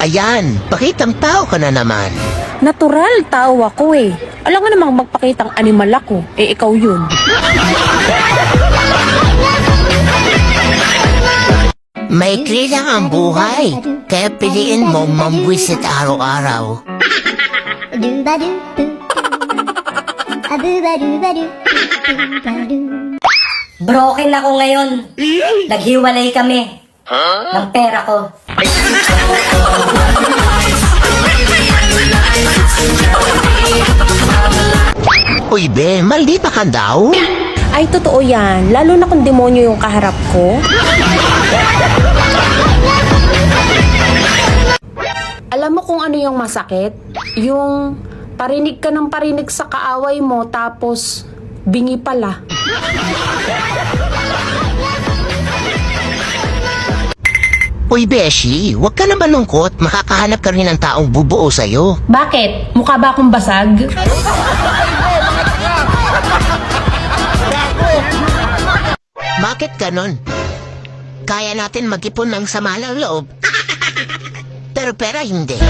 Ayan, pakitang tao ka na naman. Natural, tao ako eh. Alam nga namang magpakitang animal ako. Eh, ikaw yun. Maikli lang ang buhay, kaya piliin mo mamwisit araw-araw. Broken ako ngayon. Naghiwalay kami. Ng pera ko. Uy be, maldita ka daw? Ay, totoo yan. Lalo na kung demonyo yung kaharap ko. Alam mo kung ano yung masakit? Yung parinig ka ng parinig sa kaaway mo tapos bingi pala. Uy Beshi, huwag ka na malungkot, makakahanap ka rin ng taong bubuo sa'yo. Bakit? Mukha ba akong basag? Bakit ganon? Kaya natin mag-ipon ng sama ng loob. Pero pera hindi.